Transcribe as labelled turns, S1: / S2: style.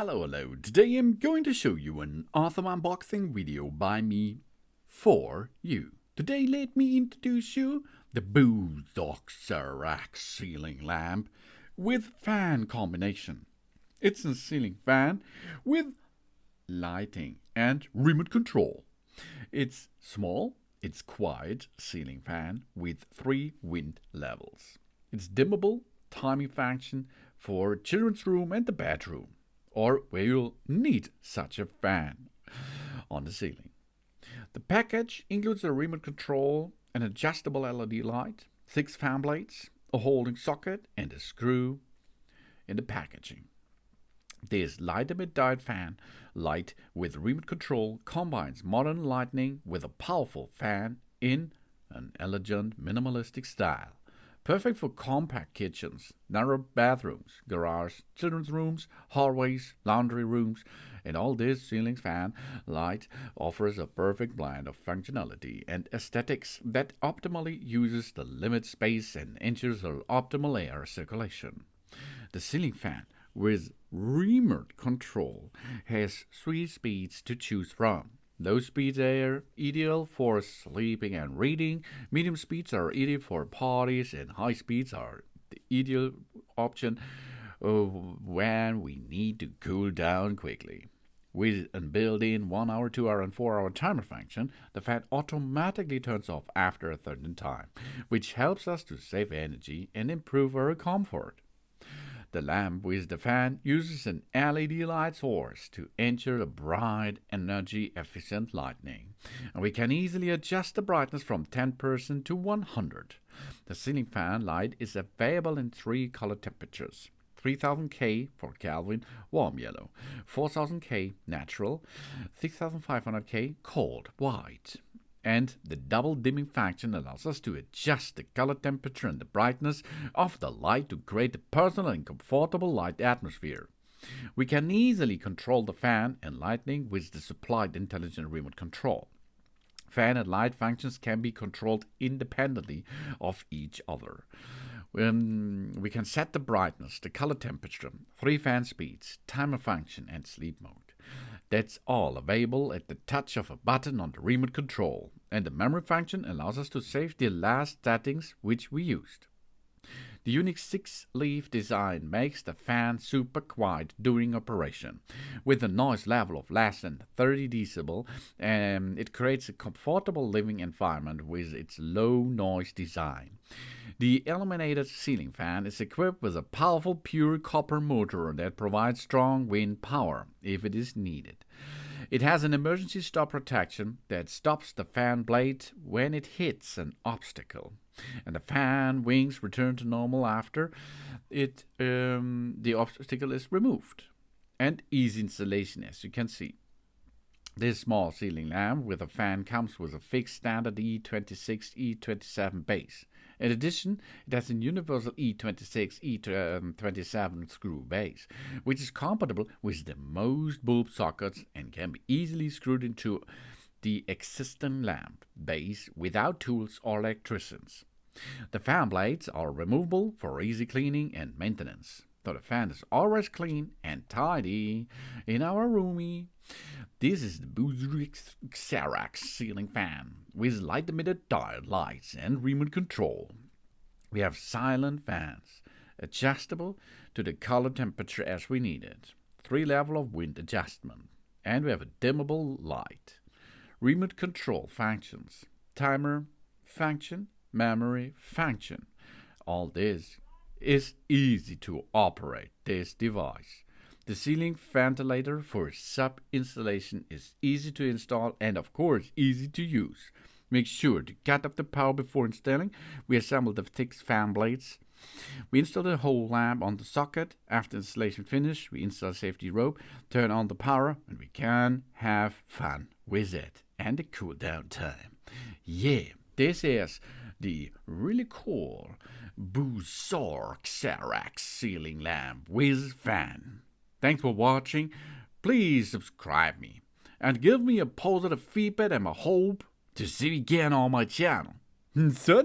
S1: Hello. Today I'm going to show you an awesome unboxing video by me for you. Today let me introduce you the Boozoxerax ceiling lamp with fan combination. It's a ceiling fan with lighting and remote control. It's small, it's quiet ceiling fan with 3 wind levels. It's dimmable, timing function for children's room and the bedroom, or where you'll need such a fan on the ceiling. The package includes a remote control, an adjustable LED light, 6 fan blades, a holding socket, and a screw in the packaging. This light-emitter fan light with remote control combines modern lighting with a powerful fan in an elegant, minimalistic style. Perfect for compact kitchens, narrow bathrooms, garage, children's rooms, hallways, laundry rooms, and all this ceiling fan light offers a perfect blend of functionality and aesthetics that optimally uses the limited space and ensures optimal air circulation. The ceiling fan with remote control has 3 speeds to choose from. Low speeds are ideal for sleeping and reading, medium speeds are ideal for parties, and high speeds are the ideal option when we need to cool down quickly. With a built-in 1 hour, 2 hour, and 4 hour timer function, the fan automatically turns off after a certain time, which helps us to save energy and improve our comfort. The lamp with the fan uses an LED light source to ensure a bright, energy-efficient lighting, and we can easily adjust the brightness from 10% to 100. The ceiling fan light is available in 3 color temperatures: 3000 K for Kelvin warm yellow, 4000 K natural, 6500 K cold white. And the double dimming function allows us to adjust the color temperature and the brightness of the light to create a personal and comfortable light atmosphere. We can easily control the fan and lighting with the supplied intelligent remote control. Fan and light functions can be controlled independently of each other. We can set the brightness, the color temperature, 3 fan speeds, timer function, and sleep mode. That's all available at the touch of a button on the remote control, and the memory function allows us to save the last settings which we used. The unique 6-leaf design makes the fan super quiet during operation. With a noise level of less than 30 decibel, it creates a comfortable living environment with its low noise design. The illuminated ceiling fan is equipped with a powerful pure copper motor that provides strong wind power if it is needed. It has an emergency stop protection that stops the fan blade when it hits an obstacle, and the fan wings return to normal after the obstacle is removed. And easy installation, as you can see. This small ceiling lamp with a fan comes with a fixed standard E26 E27 base. In addition, it has a universal E26 E27 screw base, which is compatible with the most bulb sockets and can be easily screwed into the existing lamp base without tools or electricians. The fan blades are removable for easy cleaning and maintenance, so the fan is always clean and tidy in our roomie. This is the Boozoxerax ceiling fan with light-emitted diode lights and remote control. We have silent fans, adjustable to the color temperature as we need it, 3 level of wind adjustment, and we have a dimmable light. Remote control functions, timer function, memory function. All this is easy to operate this device. The ceiling ventilator for sub-installation is easy to install and of course easy to use. Make sure to cut off the power before installing. We assemble the 6 fan blades. We install the whole lamp on the socket. After installation finish, we install a safety rope, turn on the power, and we can have fun with it and a cool down time. Yeah, this is the really cool Boozoxerax ceiling lamp with fan. Thanks for watching. Please subscribe me and give me a positive feedback and I hope to see you again on my channel. So.